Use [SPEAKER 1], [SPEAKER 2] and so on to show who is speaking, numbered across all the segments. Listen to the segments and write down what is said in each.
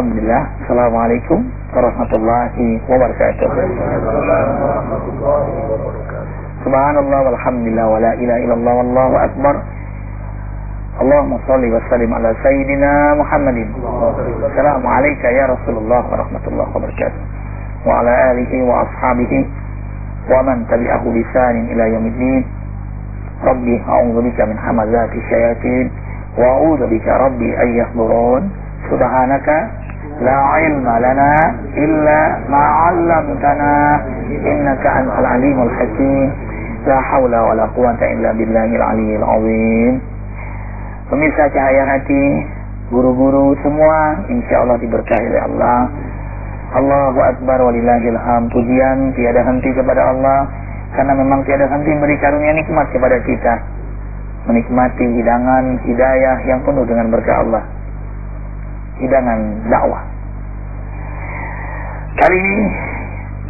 [SPEAKER 1] Alhamdulillah. Assalamualaikum warahmatullahi wabarakatuh. Subhanallah walhamdulillah wa la ilaha illallah wallahu akbar. Allahumma salli wa sallim ala sayyidina Muhammadin. Assalamualaikum ya Rasulullah warahmatullahi wabarakatuh. Wa ala alihi wa ashabihi wa man tabi'ahu bisanin ila yaumiddin. Rabbi a'udzubika min hamazati syayatin wa a'udzubika rabbi an yahdurun. Subhanaka la ilma lana illa ma 'allamtana innaka antal alimul hakim. La haula wala quwwata illa billahil aliyyil azim. Pemirsa Cahaya Hati, guru-guru semua insyaallah diberkahi oleh Allah. Allahu akbar walillahil hamd. Pujian tiada henti kepada Allah karena memang tiada henti memberi karunia nikmat kepada kita. Menikmati hidangan hidayah yang penuh dengan berkah Allah. Hidangan dakwah. Kali ini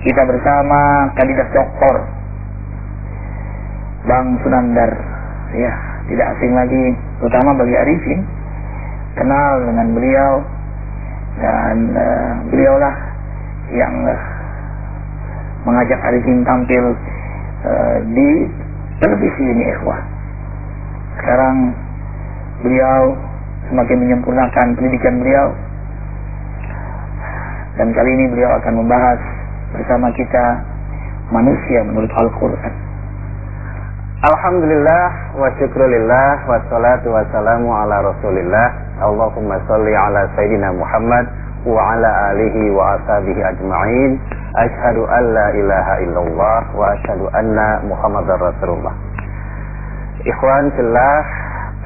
[SPEAKER 1] kita bersama kandidat doktor Bang Sunandar, ya, tidak asing lagi, terutama bagi Arifin, kenal dengan beliau dan beliaulah yang mengajak Arifin tampil di televisi ini, ikhwah. Sekarang beliau semakin menyempurnakan pendidikan beliau, dan kali ini beliau akan membahas bersama kita manusia menurut Al-Quran.
[SPEAKER 2] Alhamdulillah wa syukrulillah wa salatu wa salamu ala rasulillah. Allahumma salli ala sayyidina Muhammad wa ala alihi wa ashabihi ajma'in. Ashhadu an la ilaha illallah wa ashhadu anna Muhammadar Rasulullah. Ikhwan fillah,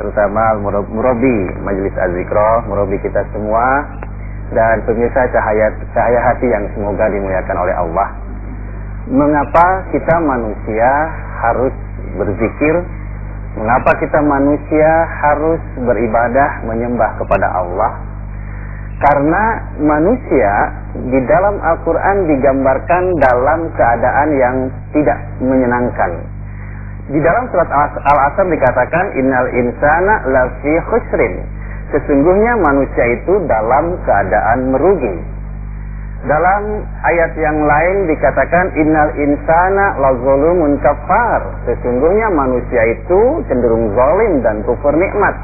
[SPEAKER 2] terutama murabi Majelis Az-Zikra, murabi kita semua, dan pemirsa cahaya hati yang semoga dimuliakan oleh Allah. Mengapa kita manusia harus berzikir? Mengapa kita manusia harus beribadah, menyembah kepada Allah? Karena manusia di dalam Al-Quran digambarkan dalam keadaan yang tidak menyenangkan. Di dalam surat Al-Asr dikatakan innal insana lafi khusrin. Sesungguhnya manusia itu dalam keadaan merugi. Dalam ayat yang lain dikatakan innal insana lazulumun kafar. Sesungguhnya manusia itu cenderung zalim dan kufur nikmat.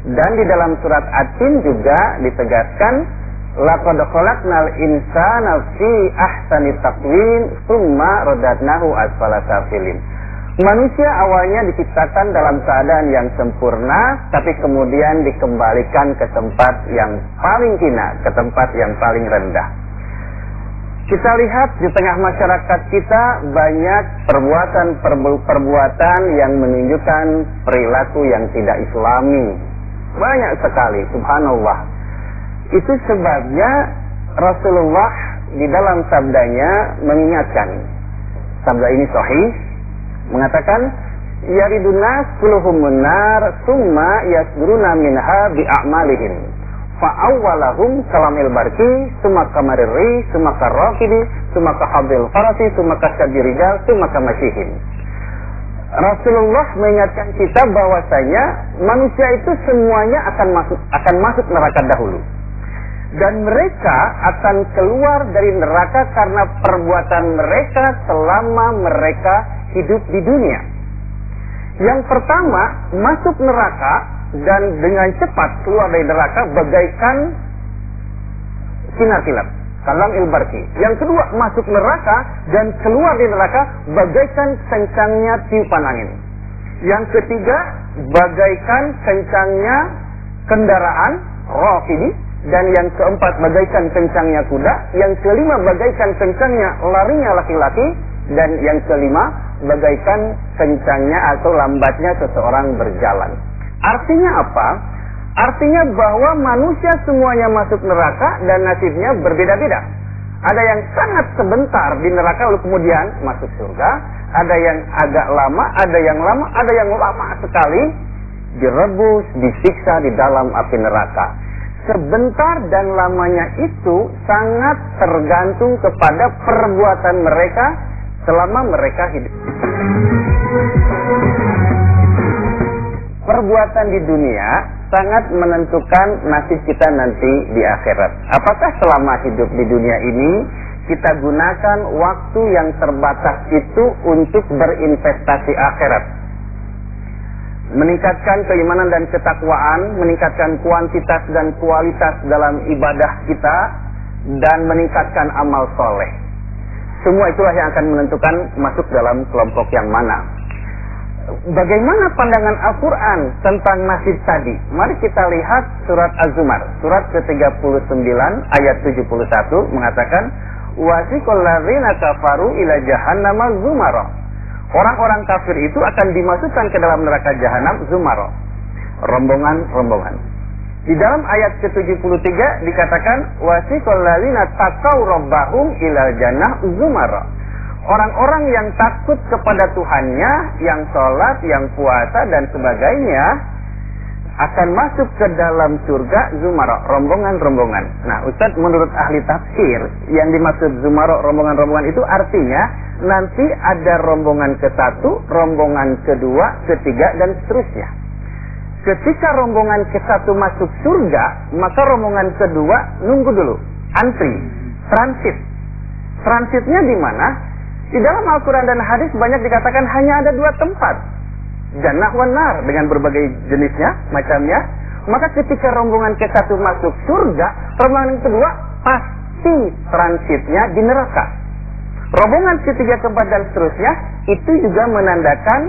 [SPEAKER 2] Dan di dalam surat At-Tin juga ditegaskan laqad khalaqnal insana fi ahsani taqwim tsumma radadnahu asfala safilin. Manusia awalnya diciptakan dalam keadaan yang sempurna, tapi kemudian dikembalikan ke tempat yang paling hina, ke tempat yang paling rendah. Kita lihat di tengah masyarakat kita banyak perbuatan yang menunjukkan perilaku yang tidak islami. Banyak sekali, subhanallah. Itu sebabnya Rasulullah di dalam sabdanya mengingatkan. Sabda ini sahih, mengatakan yaridun nas kulluhum nar summa yasduruna minha bi'amalihim fa awwalahum kalamil barki summa kamarri summa karraqidi summa kahadil farasi summa kasabirijal summa kamashihim. Rasulullah mengingatkan kita bahwasanya manusia itu semuanya akan masuk neraka dahulu, dan mereka akan keluar dari neraka karena perbuatan mereka selama mereka hidup di dunia. Yang pertama, masuk neraka dan dengan cepat keluar dari neraka bagaikan sinar kilat, kalam ilbarki. Yang kedua, masuk neraka dan keluar dari neraka bagaikan kencangnya tiupan angin. Yang ketiga, bagaikan kencangnya kendaraan raqidi. Dan yang keempat, bagaikan kencangnya kuda. Yang kelima, bagaikan kencangnya larinya laki-laki. Dan yang kelima, bagaikan kencangnya atau lambatnya seseorang berjalan. Artinya apa? Artinya bahwa manusia semuanya masuk neraka dan nasibnya berbeda-beda. Ada yang sangat sebentar di neraka lalu kemudian masuk surga. Ada yang agak lama, ada yang lama sekali direbus, disiksa di dalam api neraka. Sebentar dan lamanya itu sangat tergantung kepada perbuatan mereka selama mereka hidup. Perbuatan di dunia sangat menentukan nasib kita nanti di akhirat. Apakah selama hidup di dunia ini kita gunakan waktu yang terbatas itu untuk berinvestasi akhirat, meningkatkan keimanan dan ketakwaan, meningkatkan kuantitas dan kualitas dalam ibadah kita, dan meningkatkan amal soleh. Semua itulah yang akan menentukan masuk dalam kelompok yang mana. Bagaimana pandangan Al-Quran tentang nasib tadi? Mari kita lihat surat Az-Zumar, surat ke-39 ayat 71 mengatakan, wasiqal ladzina kafaru ila jahannama zumara. Orang-orang kafir itu akan dimasukkan ke dalam neraka jahanam zumara, rombongan-rombongan. Di dalam ayat ke-73 dikatakan, wasiqal ladzina taqaw rabbahum ila jannah zumara. Orang-orang yang takut kepada Tuhannya, yang sholat, yang puasa, dan sebagainya, akan masuk ke dalam surga zumara, rombongan-rombongan. Nah, Ustaz, menurut ahli tafsir, yang dimaksud zumara, rombongan-rombongan itu artinya nanti ada rombongan ke-1, rombongan kedua, ketiga, dan seterusnya. Ketika rombongan ke-1 masuk surga, maka rombongan kedua nunggu dulu, antri, transit. Transitnya di mana? Di dalam Al-Quran dan hadis banyak dikatakan hanya ada 2 tempat, jannah wan nar, dengan berbagai jenisnya, macamnya. Maka ketika rombongan ke-1 masuk surga, rombongan kedua pasti transitnya di neraka. Rombongan ketiga, keempat, dan seterusnya itu juga menandakan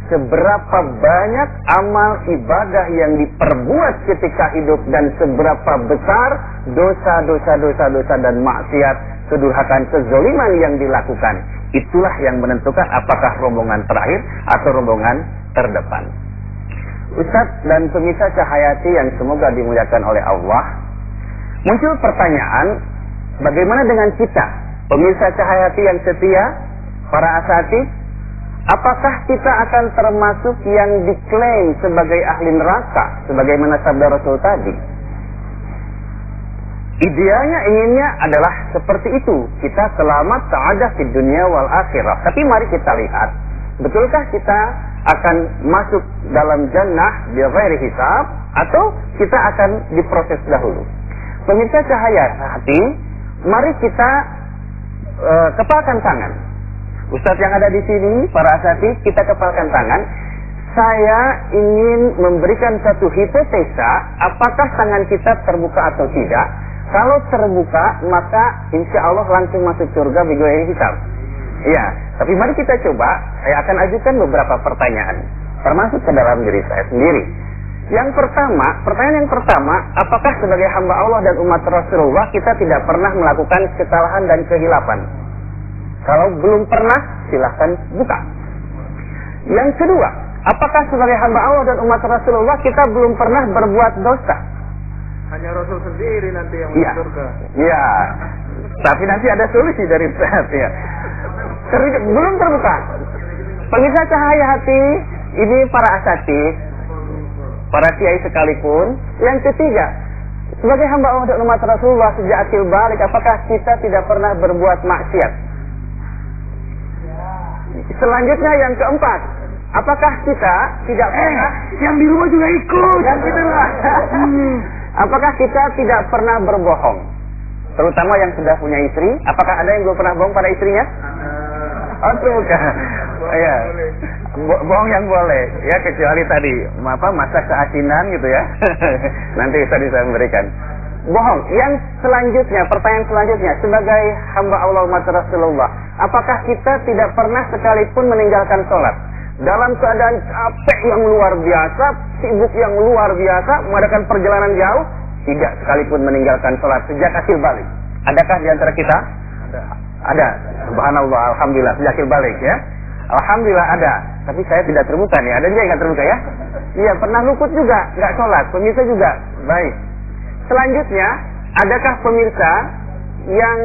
[SPEAKER 2] seberapa banyak amal ibadah yang diperbuat ketika hidup dan seberapa besar dosa dan maksiat, kedurhakaan, kezaliman yang dilakukan. Itulah yang menentukan apakah rombongan terakhir atau rombongan terdepan. Ustadz dan pemirsa Cahayati yang semoga dimuliakan oleh Allah, muncul pertanyaan, bagaimana dengan kita, pemirsa Cahayati yang setia, para asatidz? Apakah kita akan termasuk yang diklaim sebagai ahli neraka, sebagaimana sabda Rasul tadi? Idealnya, inginnya adalah seperti itu. Kita selamat, sa'adah di dunia wal akhirah. Tapi mari kita lihat, betulkah kita akan masuk dalam jannah bi ghairi hisab, atau kita akan diproses dahulu? Pemirsa Cahayati, mari kita kepalkan tangan. Ustadz yang ada di sini, para asatidz, kita kepalkan tangan. Saya ingin memberikan satu hipotesa, apakah tangan kita terbuka atau tidak. Kalau terbuka, maka insya Allah langsung masuk surga bi ghairi hisab. Iya, tapi mari kita coba. Saya akan ajukan beberapa pertanyaan, termasuk ke dalam diri saya sendiri. Yang pertama, pertanyaan yang pertama, apakah sebagai hamba Allah dan umat Rasulullah kita tidak pernah melakukan kesalahan dan kehilapan? Kalau belum pernah, silahkan buka. Yang kedua, apakah sebagai hamba Allah dan umat Rasulullah kita belum pernah berbuat dosa?
[SPEAKER 3] Hanya Rasul sendiri nanti yang masuk surga.
[SPEAKER 2] Iya. Tapi nanti ada solusi dari Ustaz ya. Belum terbuka. Pemirsa Cahayati, ini para asatidz, para kiai sekalipun. Yang ketiga, sebagai hamba Allah dan umat Rasulullah sejak akil balik, apakah kita tidak pernah berbuat maksiat? Selanjutnya yang keempat, apakah kita tidak pernah
[SPEAKER 3] yang di rumah juga ikut?
[SPEAKER 2] Yang di rumah. Apakah kita tidak pernah berbohong? Terutama yang sudah punya istri. Apakah ada yang belum pernah bohong pada istrinya? Oh, bukan. Ya. Bohong yang boleh, ya, kecuali tadi masak keasinan gitu ya. Nanti tadi saya memberikan. Bohong. Yang selanjutnya, pertanyaan selanjutnya, sebagai hamba Allah umat Rasulullah, apakah kita tidak pernah sekalipun meninggalkan sholat? Dalam keadaan capek yang luar biasa, sibuk yang luar biasa, mengadakan perjalanan jauh, tidak sekalipun meninggalkan sholat sejak akil balik. Adakah di antara kita? Ada. Subhanallah, alhamdulillah, sejak akil balik ya. Alhamdulillah ada. Tapi saya tidak terbuka nih. Ada juga yang nggak terbuka ya? Iya, pernah luput juga, nggak sholat. Pemirsa juga. Baik. Selanjutnya, adakah pemirsa yang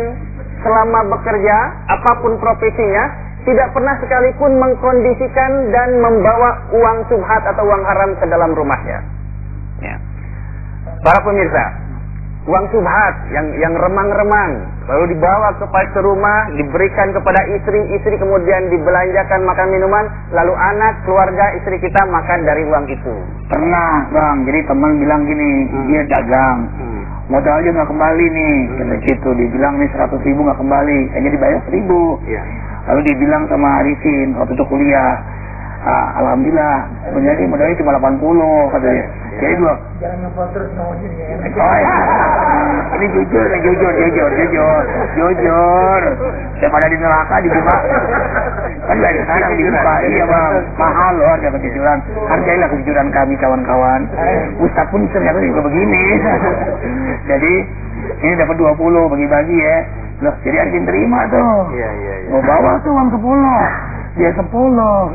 [SPEAKER 2] selama bekerja, apapun profesinya, tidak pernah sekalipun mengkondisikan dan membawa uang subhat atau uang haram ke dalam rumahnya? Ya. Para pemirsa, uang subhat yang remang-remang, lalu dibawa ke rumah, diberikan kepada istri kemudian dibelanjakan makan minuman, lalu anak, keluarga, istri kita makan dari uang itu.
[SPEAKER 1] Pernah bang, jadi teman bilang gini, dia dagang, modalnya nggak kembali nih, kata gitu, dibilang nih 100.000 nggak kembali, hanya dibayar 1.000. Lalu dibilang sama Arifin waktu itu kuliah, alhamdulillah, sebenarnya modalnya cuma 80 katanya. Jadi dua.
[SPEAKER 3] Jangan ngepot terus mau sini ya.
[SPEAKER 1] Ini jujur. Daripada di neraka dibuka. Kan dari sekarang dibuka. Iya bang, mahal loh harga kejujuran. Hargailah kejujuran kami kawan-kawan. Ustaz pun ternyata juga begini. Jadi ini dapat 20 bagi-bagi ya. Loh, jadi Arifin terima tuh.
[SPEAKER 2] Iya.
[SPEAKER 1] Mau bawa tuh uang 10. Dia 10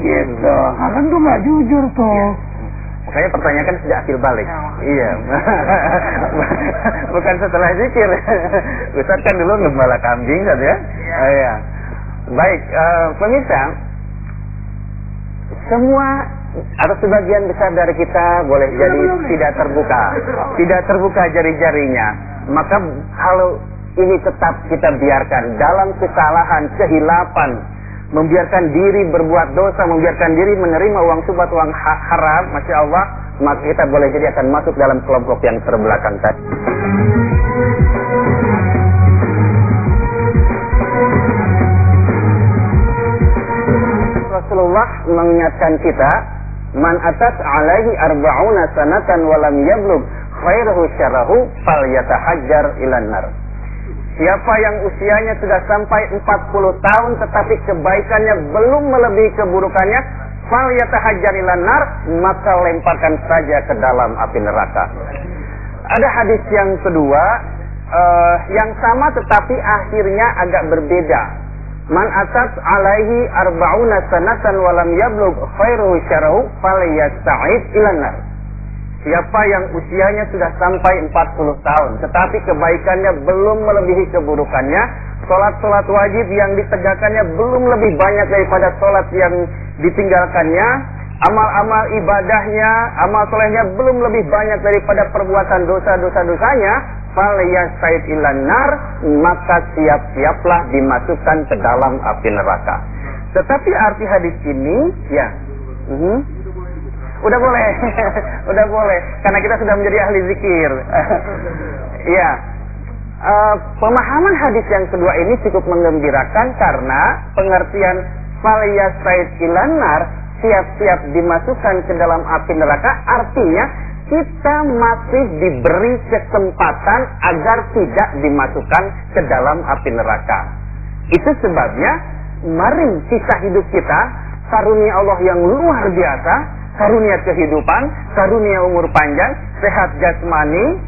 [SPEAKER 1] gitu. Kan tuh nggak jujur tuh.
[SPEAKER 2] Makanya pertanyaan kan sudah akhir balik. Iya. Bukan setelah zikir. Ustaz kan dulu ngembala kambing kan ya. Iya. Baik, pemirsa, semua atau sebagian besar dari kita boleh jadi tidak terbuka jari-jarinya. Maka kalau ini tetap kita biarkan dalam kesalahan, kehilapan, membiarkan diri berbuat dosa, membiarkan diri menerima uang subhat, uang haram, Masya Allah, maka kita boleh jadi akan masuk dalam kelompok yang terbelakang tadi. Rasulullah mengingatkan kita, man atas alaihi arba'una sanatan walam yablug khairuhu syarahu falyatahajjar ilan nar. Siapa yang usianya sudah sampai 40 tahun tetapi kebaikannya belum melebihi keburukannya, fal yatahajjar ilan nar, maka lemparkan saja ke dalam api neraka. Ada hadis yang kedua yang sama tetapi akhirnya agak berbeda. Man atas alaihi arba'una sanatan walam yablug khairuhu syarahu falyasta'id ilan nar. Siapa yang usianya sudah sampai 40 tahun tetapi kebaikannya belum melebihi keburukannya, sholat wajib yang ditegakkannya belum lebih banyak daripada sholat yang ditinggalkannya, amal-amal ibadahnya, amal solehnya belum lebih banyak daripada perbuatan dosa-dosanya, falyasta'id ilan nar, maka siap-siaplah dimasukkan ke dalam api neraka. Tetapi arti hadis ini Udah boleh, karena kita sudah menjadi ahli zikir. Iya. Pemahaman hadis yang kedua ini cukup menggembirakan karena pengertian falyasta'id ilan nar, siap-siap dimasukkan ke dalam api neraka, artinya kita masih diberi kesempatan agar tidak dimasukkan ke dalam api neraka. Itu sebabnya mari kisah hidup kita, karunia Allah yang luar biasa, karunia kehidupan, karunia umur panjang, sehat jasmani,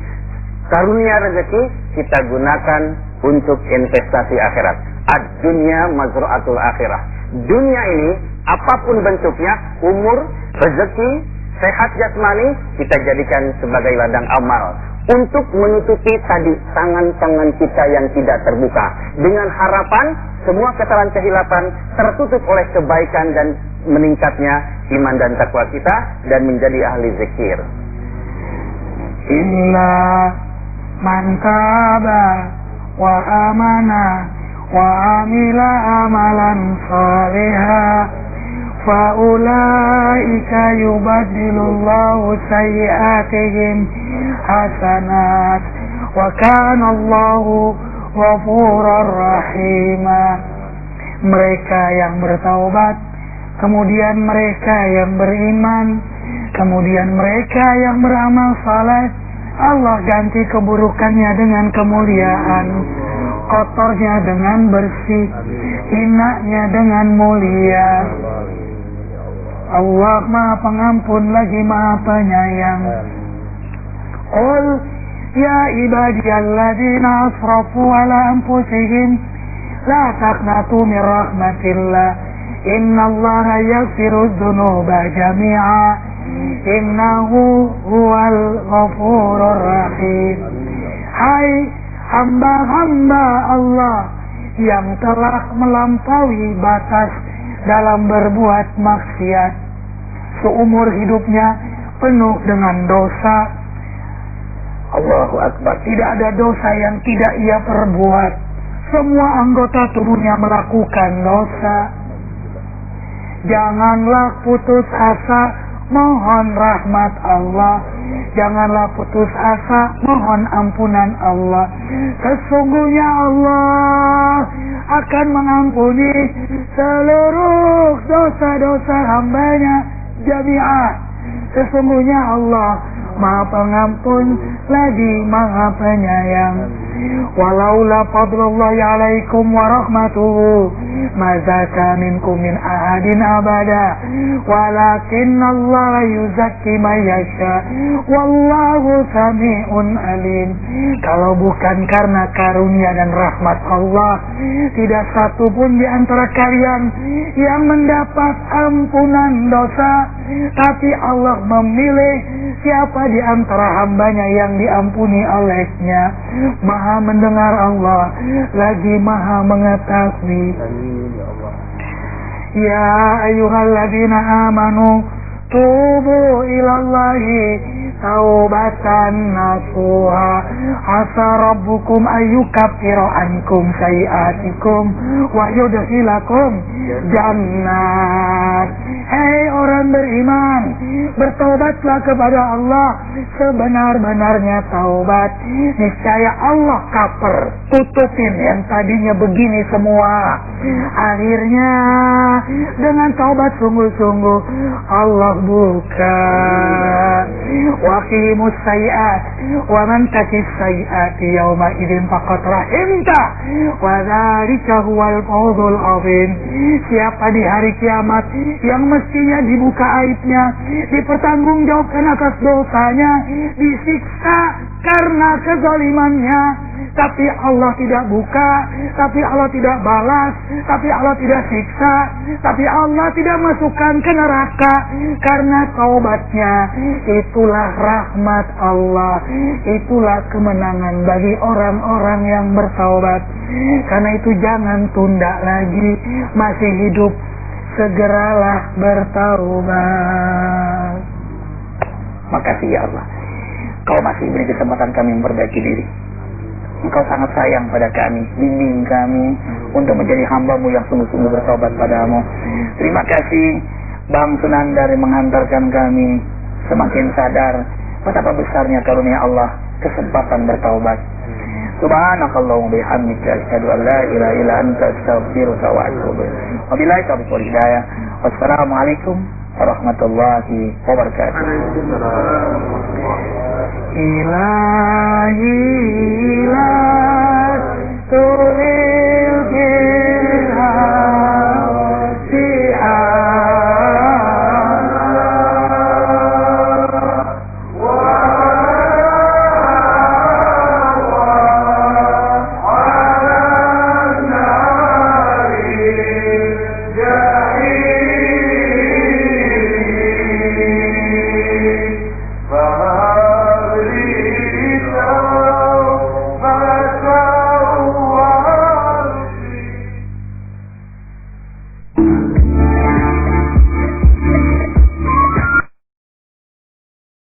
[SPEAKER 2] karunia rezeki, kita gunakan untuk investasi akhirat. Ad-dunya mazra'atul akhirah. Dunia ini, apapun bentuknya, umur, rezeki, sehat jasmani, kita jadikan sebagai ladang amal untuk menutupi tadi tangan-tangan kita yang tidak terbuka, dengan harapan semua kesalahan kehilapan tertutup oleh kebaikan dan meningkatnya iman dan takwa kita dan menjadi ahli zikir.
[SPEAKER 1] Illa man taba wa amana wa amila amalan salihah fa ulaika yubaddilullahu sayyi'atihim hasanat wa kana Allahu ghafurur rahima. Mereka yang bertaubat, kemudian mereka yang beriman, kemudian mereka yang beramal saleh, Allah ganti keburukannya dengan kemuliaan, kotornya dengan bersih, hinanya dengan mulia. Allah Maha Pengampun lagi Maha Penyayang. Qul ya ibadiyalladzina asrafu ala anfusihim la taqnatu min rahmatillah innallaha yaghfiru dzunuba jami'a innahu huwal ghafurur rahim. Hai hamba-hamba Allah yang telah melampaui batas dalam berbuat maksiat, seumur hidupnya penuh dengan dosa, Allahu Akbar. Tidak ada dosa yang tidak ia perbuat. Semua anggota tubuhnya melakukan dosa. Janganlah putus asa, mohon rahmat Allah. Janganlah putus asa, mohon ampunan Allah. Sesungguhnya Allah akan mengampuni seluruh dosa-dosa hambanya jami'ah. Sesungguhnya Allah Maha Pengampun lagi Maha Penyayang. Walaula fadlullahi alaikum wa rahmatuhu ma zaka minkum min ahadin abada walakinnallaha yuzakki man yasha wallahu sami'un alim. Kalau bukan karena karunia dan rahmat Allah, tidak satu pun di antara kalian yang mendapat ampunan dosa, tapi Allah memilih siapa di antara hambanya yang diampuni olehnya. Maha mendengar Allah, lagi Maha mengetahui. Ya ayyuhalladzina amanu tubu ilallahi taubatan nasuha asa rabbukum ayyukaffira ankum sayiatikum wa yudkhilakum jannat. Hei orang beriman, bertobatlah kepada Allah sebenar-benarnya taubat. Niscaya Allah cover, tutupin yang tadinya begini semua. Akhirnya dengan taubat sungguh-sungguh Allah buka. Waqimus sayiat wa man takis sayiati yawma idzin faqad rahimta wa dzalika huwal fawzul azim. Siapa di hari kiamat yang mestinya dibuka aibnya, dipertanggungjawabkan atas dosanya, disiksa karena kezalimannya, tapi Allah tidak buka, tapi Allah tidak balas, tapi Allah tidak siksa, tapi Allah tidak masukkan ke neraka karena taubatnya. Itulah rahmat Allah, itulah kemenangan bagi orang-orang yang bertaubat. Karena itu jangan tunda lagi, masih hidup, segeralah bertaubat. Makasih ya Allah, Kau masih beri kesempatan kami memperbaiki diri. Engkau sangat sayang pada kami, bimbing kami untuk menjadi hamba-Mu yang sungguh-sungguh bertobat padamu. Terima kasih Bang Sunandar yang menghantarkan kami semakin sadar betapa besarnya karunia Allah, kesempatan bertaubat. Subhanakallahumma bihamdika asyhadu an la ilaha illa anta astaghfiruka wa atubu ilaik. Wabillahi taufiq wal hidayah. Wassalamualaikum warahmatullahi wabarakatuh. Ilahi